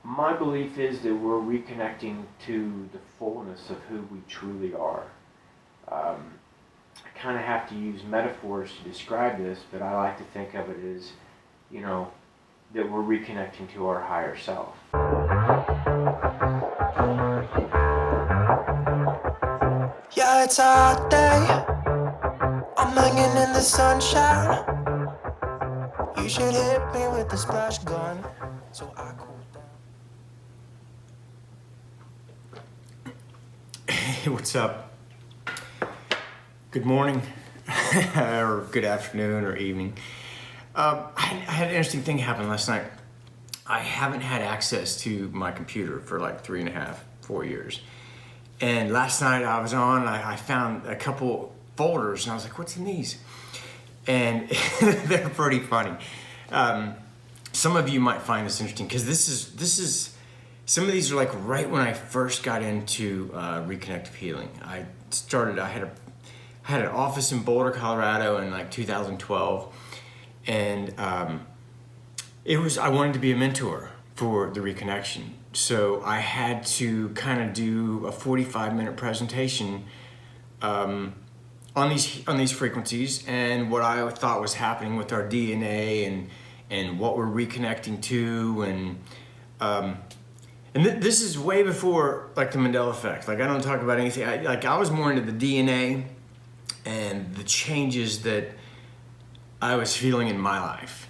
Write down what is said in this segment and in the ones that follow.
My belief is that we're reconnecting to the fullness of who we truly are. I kind of have to use metaphors to describe this, but I like to think of it as, that we're reconnecting to our higher self. Yeah, it's a hot day. I'm hanging in the sunshine. You should hit me with the splash gun so I cool down. Hey, what's up? Good morning, or good afternoon, or evening. I had an interesting thing happen last night. I haven't had access to my computer for like 3.5, 4 years. And last night I was on, I found a couple folders and I was like, what's in these? And they're pretty funny. Some of you might find this interesting because this is, some of these are like right when I first got into Reconnective Healing. I had an office in Boulder, Colorado in like 2012. And I wanted to be a mentor for the Reconnection. So I had to kind of do a 45-minute presentation on these frequencies and what I thought was happening with our DNA and what we're reconnecting to, and this is way before like the Mandela effect. Like I don't talk about anything. I was more into the DNA and the changes that I was feeling in my life.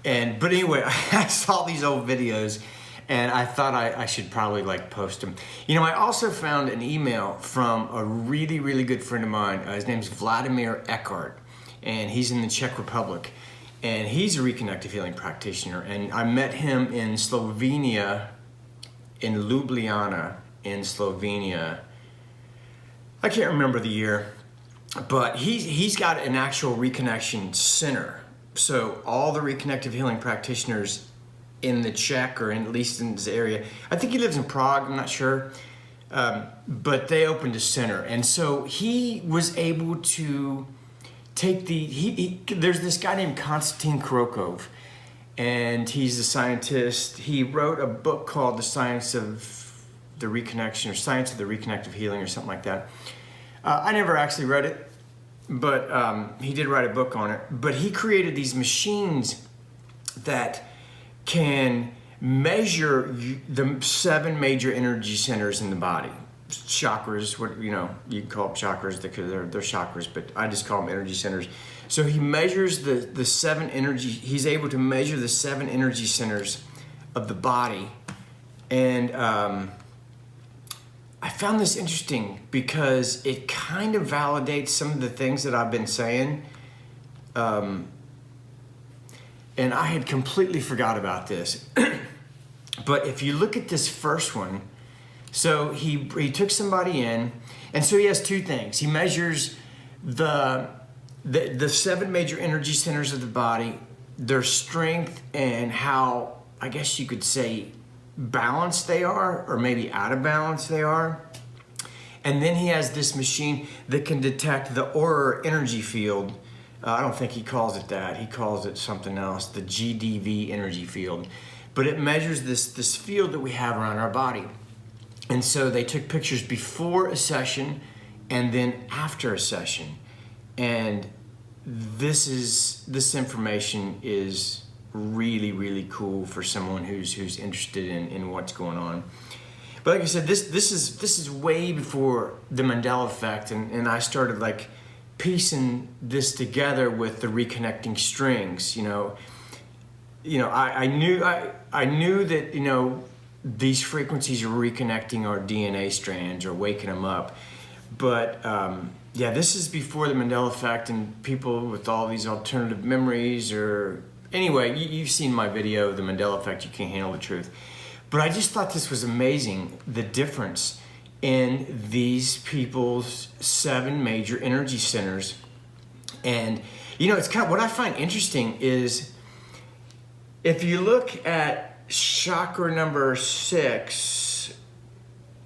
But anyway, I saw these old videos and I thought I should probably like post them. I also found an email from a really, really good friend of mine. His name's Vladimir and he's in the Czech Republic. And he's a Reconnective Healing practitioner. And I met him in Slovenia, in Ljubljana, in Slovenia. I can't remember the year, but he's got an actual Reconnection center. So all the Reconnective Healing practitioners in the Czech, or at least in this area, I think he lives in Prague, I'm not sure, but they opened a center. And so he was able to take there's this guy named Konstantin Kurokov, and he's a scientist. He wrote a book called The Science of the Reconnection, or Science of the Reconnective Healing, or something like that. I never actually read it, but he did write a book on it. But he created these machines that can measure the 7 major energy centers in the body. Chakras, you can call them chakras because they're chakras, but I just call them energy centers. So he measures the 7 energy, he's able to measure the 7 energy centers of the body. And I found this interesting because it kind of validates some of the things that I've been saying. And I had completely forgot about this. But if you look at this first one, so he took somebody in, and so he has 2 things. He measures the 7 major energy centers of the body, their strength, and how, I guess you could say, balanced they are, or maybe out of balance they are. And then he has this machine that can detect the aura energy field. I don't think he calls it that. He calls it something else, the GDV Energy Field. But it measures this field that we have around our body. And so they took pictures before a session and then after a session. And this information is really, really cool for someone who's interested in what's going on. But like I said, this is way before the Mandela effect, and I started like piecing this together with the reconnecting strings. I knew that these frequencies are reconnecting our DNA strands or waking them up, but this is before the Mandela effect and people with all these alternative memories, or anyway, you've seen my video, the Mandela effect, you can't handle the truth. But I just thought this was amazing, the difference in these people's 7 major energy centers. And it's kind of what I find interesting is if you look at chakra number 6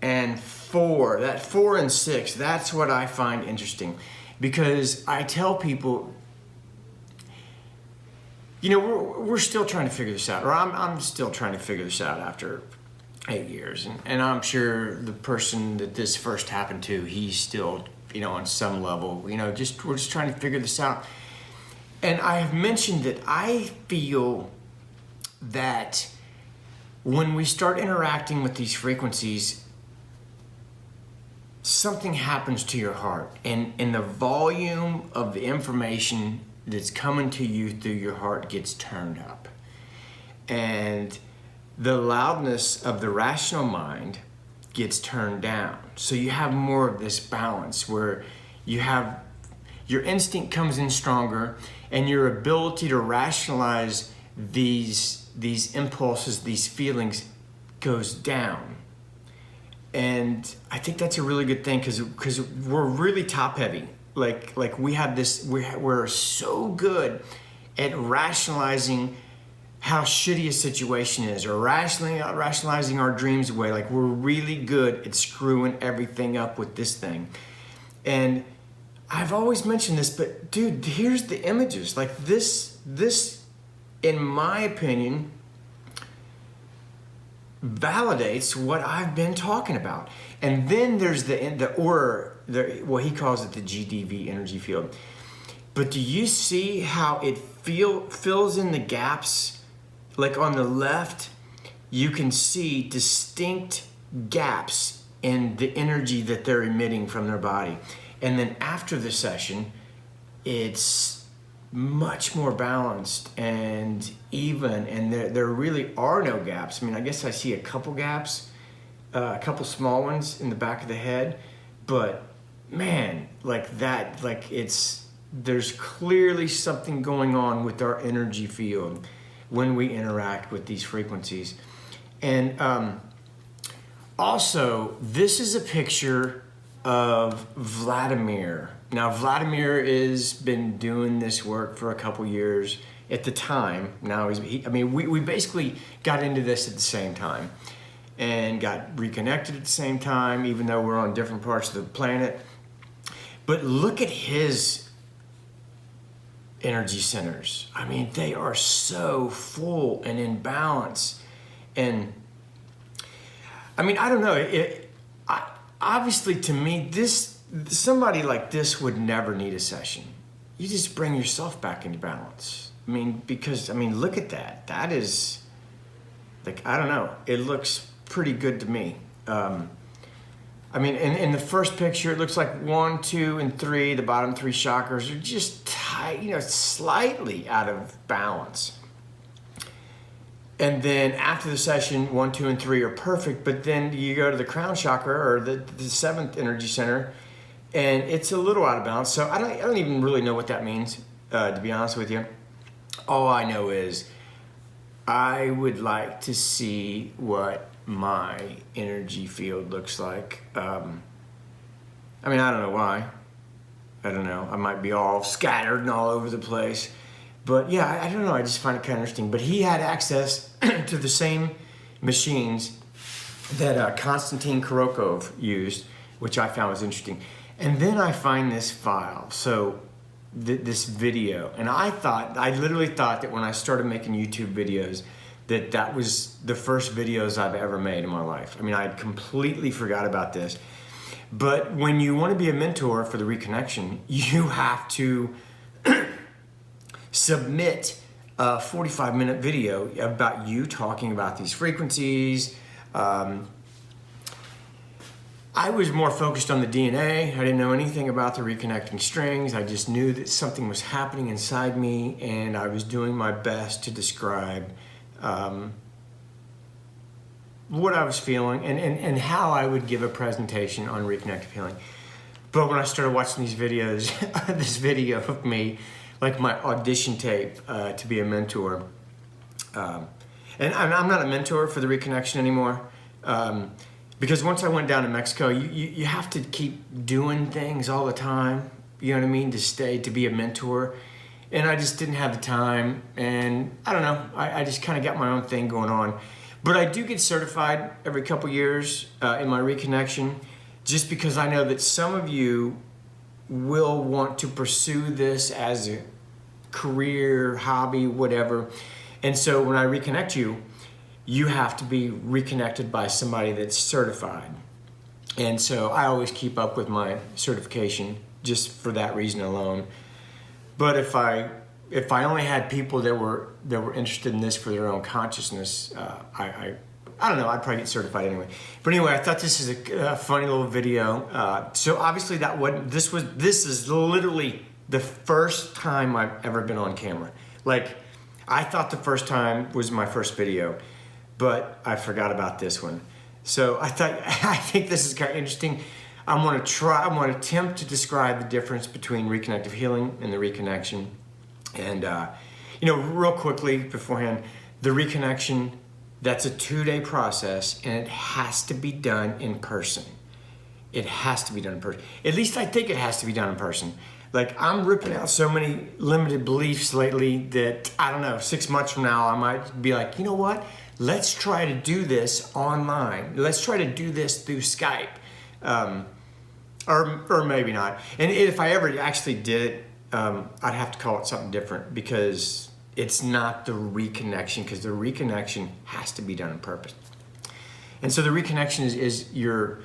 and 4, that 4 and 6, that's what I find interesting, because I tell people we're still trying to figure this out, or I'm still trying to figure this out after 8 years, and I'm sure the person that this first happened to, he's still, on some level, we're just trying to figure this out. And I have mentioned that I feel that when we start interacting with these frequencies, something happens to your heart, and the volume of the information that's coming to you through your heart gets turned up. And the loudness of the rational mind gets turned down. So you have more of this balance where your instinct comes in stronger, and your ability to rationalize these impulses, these feelings, goes down. And I think that's a really good thing, because we're really top heavy. Like we have this, we're so good at rationalizing how shitty a situation is, or rationalizing our dreams away. Like, we're really good at screwing everything up with this thing. And I've always mentioned this, but dude, here's the images. Like this, in my opinion, validates what I've been talking about. And then there's the aura, well, he calls it the GDV Energy Field. But do you see how it fills in the gaps? Like on the left, you can see distinct gaps in the energy that they're emitting from their body. And then after the session, it's much more balanced and even, and there really are no gaps. I mean, I guess I see a couple gaps, a couple small ones in the back of the head, but man, like that, there's clearly something going on with our energy field when we interact with these frequencies. And also, this is a picture of Vladimir. Now, Vladimir has been doing this work for a couple years at the time. Now, we basically got into this at the same time and got reconnected at the same time, even though we're on different parts of the planet. But look at his energy centers. I mean, they are so full and in balance. And I mean, I don't know. Obviously, to me, somebody like this would never need a session. You just bring yourself back into balance. I mean, because, look at that. That is, I don't know. It looks pretty good to me. In the first picture, it looks like 1, 2, and 3, the bottom 3 chakras are just tight, slightly out of balance. And then after the session, 1, 2, and 3 are perfect, but then you go to the crown chakra, or the 7th energy center, and it's a little out of balance. So I don't even really know what that means, to be honest with you. All I know is I would like to see what my energy field looks like. I don't know why. I don't know. I might be all scattered and all over the place. But yeah, I don't know. I just find it kind of interesting. But he had access to the same machines that Konstantin Kurokov used, which I found was interesting. And then I find this file, so this video. And I literally thought that when I started making YouTube videos, that was the first videos I've ever made in my life. I completely forgot about this. But when you want to be a mentor for the Reconnection, you have to submit a 45-minute video about you talking about these frequencies. I was more focused on the DNA. I didn't know anything about the reconnecting strings. I just knew that something was happening inside me, and I was doing my best to describe what I was feeling and how I would give a presentation on Reconnective Healing. But when I started watching these videos, this video of me, like my audition tape to be a mentor, and I'm not a mentor for the Reconnection anymore, because once I went down to Mexico, you have to keep doing things all the time, you know what I mean, to be a mentor. And I just didn't have the time, and I don't know, I just kind of got my own thing going on. But I do get certified every couple years in my Reconnection, just because I know that some of you will want to pursue this as career, hobby, whatever. And so when I reconnect you, you have to be reconnected by somebody that's certified. And so I always keep up with my certification just for that reason alone. But if I only had people that were interested in this for their own consciousness, I don't know, I'd probably get certified anyway. But anyway, I thought this is a funny little video. So obviously this is literally the first time I've ever been on camera. Like, I thought the first time was my first video, but I forgot about this one. So I think this is kind of interesting. I'm going to attempt to describe the difference between Reconnective Healing and the Reconnection. And, real quickly beforehand, the Reconnection, that's a 2-day process, and it has to be done in person. It has to be done in person. At least I think it has to be done in person. Like, I'm ripping out so many limited beliefs lately that, I don't know, 6 months from now, I might be like, you know what? Let's try to do this online. Let's try to do this through Skype. Or maybe not. And if I ever actually did it, I'd have to call it something different, because it's not the reconnection, because the reconnection has to be done on purpose. And so the reconnection is your,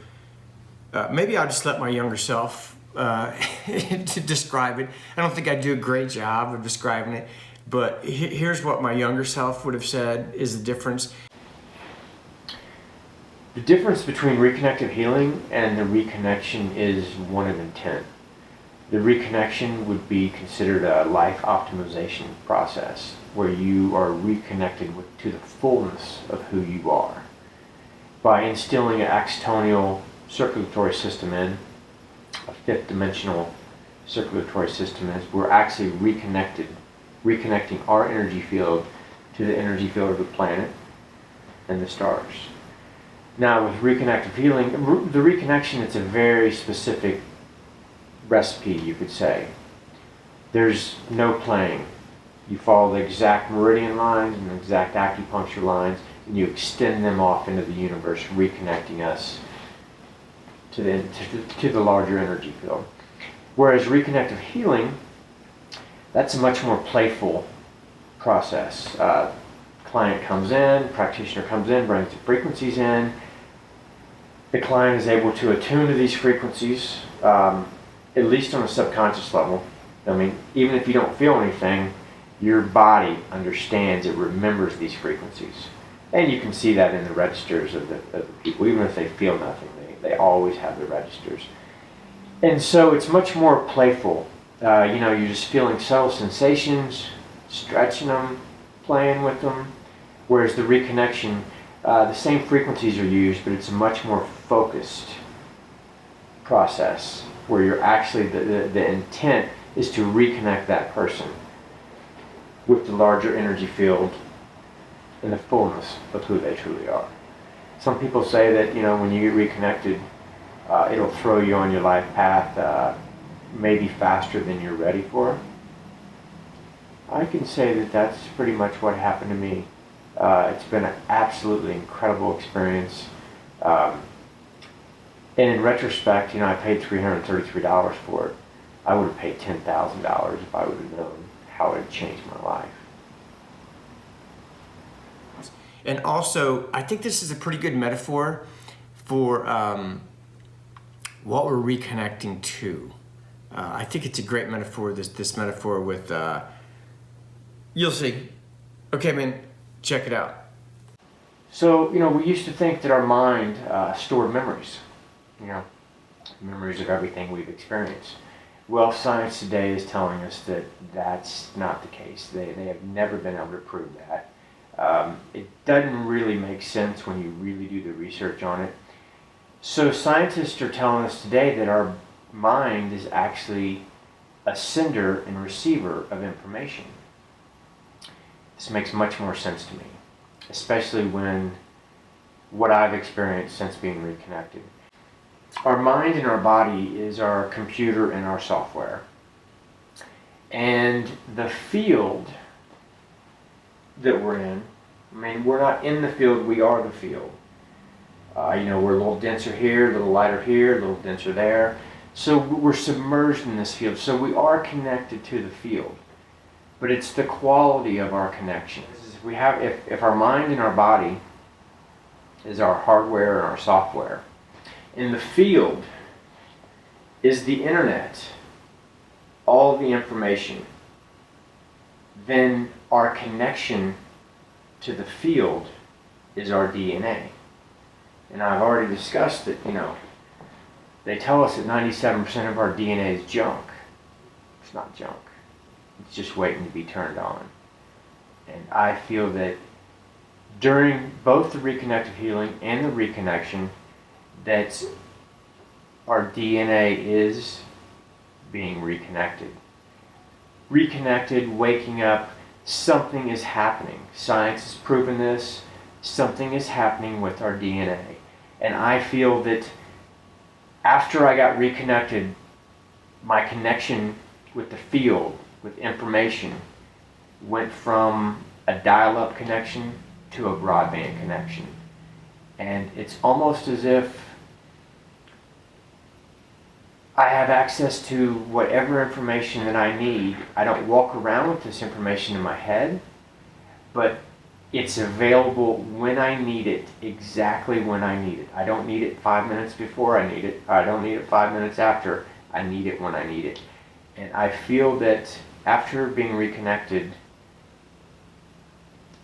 maybe I'll just let my younger self to describe it. I don't think I do a great job of describing it, but here's what my younger self would have said is the difference. The difference between reconnective healing and the reconnection is one of intent. The reconnection would be considered a life optimization process where you are reconnected to the fullness of who you are. By instilling an axonal circulatory system in, a fifth dimensional circulatory system in, we're actually reconnecting our energy field to the energy field of the planet and the stars. Now with reconnective healing, the reconnection, it's a very specific recipe, you could say. There's no playing. You follow the exact meridian lines and the exact acupuncture lines, and you extend them off into the universe, reconnecting us to the larger energy field. Whereas reconnective healing, that's a much more playful process. Client comes in, practitioner comes in, brings the frequencies in. The client is able to attune to these frequencies, at least on a subconscious level. I mean, even if you don't feel anything, your body understands, it remembers these frequencies. And you can see that in the registers of the people. Even if they feel nothing, they always have the registers. And so it's much more playful. You're just feeling subtle sensations, stretching them, playing with them. Whereas the reconnection, the same frequencies are used, but it's a much more focused process where you're actually, the intent is to reconnect that person with the larger energy field and the fullness of who they truly are. Some people say that, when you get reconnected, it'll throw you on your life path maybe faster than you're ready for. I can say that that's pretty much what happened to me. It's been an absolutely incredible experience. And in retrospect, I paid $333 for it. I would have paid $10,000 if I would have known how it had changed my life. And also, I think this is a pretty good metaphor for what we're reconnecting to. I think it's a great metaphor, this metaphor with, you'll see. Okay, man, check it out. So, we used to think that our mind stored memories. Memories of everything we've experienced. Well, science today is telling us that that's not the case. They have never been able to prove that. It doesn't really make sense when you really do the research on it. So scientists are telling us today that our mind is actually a sender and receiver of information. This makes much more sense to me, especially when what I've experienced since being reconnected. Our mind and our body is our computer and our software. And the field that we're in, we're not in the field, we are the field. We're a little denser here, a little lighter here, a little denser there. So we're submerged in this field. So we are connected to the field. but it's the quality of our connection. We have, if our mind and our body is our hardware and our software, and the field is the internet, all the information, then our connection to the field is our DNA. And I've already discussed that, they tell us that 97% of our DNA is junk. It's not junk. It's just waiting to be turned on. And I feel that during both the reconnective healing and the reconnection, that our DNA is being reconnected. Reconnected, waking up, something is happening. Science has proven this. Something is happening with our DNA. And I feel that after I got reconnected, my connection with the field, with information, went from a dial-up connection to a broadband connection. And it's almost as if I have access to whatever information that I need. I don't walk around with this information in my head, but it's available when I need it, exactly when I need it. I don't need it 5 minutes before I need it. I don't need it 5 minutes after. I need it when I need it. And I feel that after being reconnected,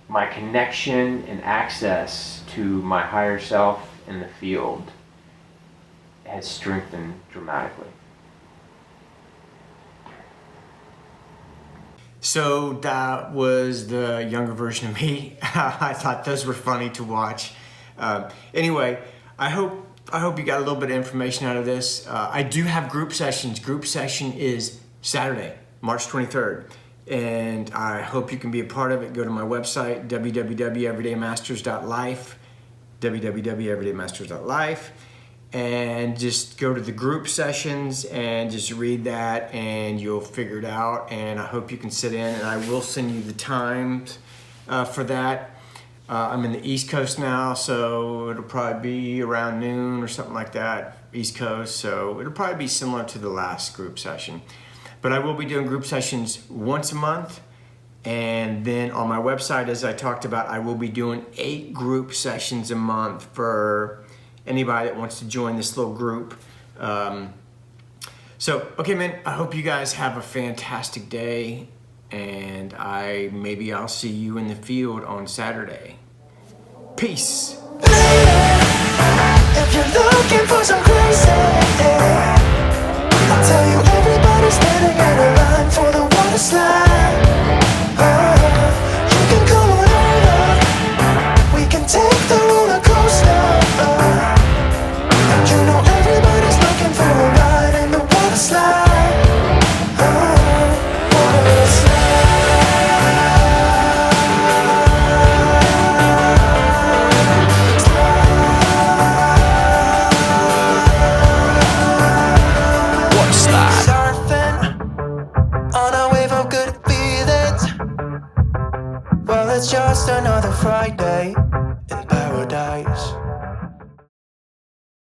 my connection and access to my higher self in the field has strengthened dramatically. So that was the younger version of me. I thought those were funny to watch. Anyway, I hope you got a little bit of information out of this. I do have group sessions. Group session is Saturday, March 23rd. And I hope you can be a part of it. Go to my website, www.everydaymasters.life, www.everydaymasters.life, and just go to the group sessions and just read that and you'll figure it out. And I hope you can sit in, and I will send you the times for that. I'm in the East Coast now, so it'll probably be around noon or something like that, East Coast. So it'll probably be similar to the last group session. But I will be doing group sessions once a month. And then on my website, as I talked about, I will be doing 8 group sessions a month for anybody that wants to join this little group. Okay, man, I hope you guys have a fantastic day. And maybe I'll see you in the field on Saturday. Peace. If you're looking for some crazy, I'll tell you everybody's standing in a line for the water slide. You can come on over, we can take the roller coaster. And you know everybody's looking for a ride in the water slide. Water slide. Surfing on a wave of good feelings. Well, it's just another Friday in paradise.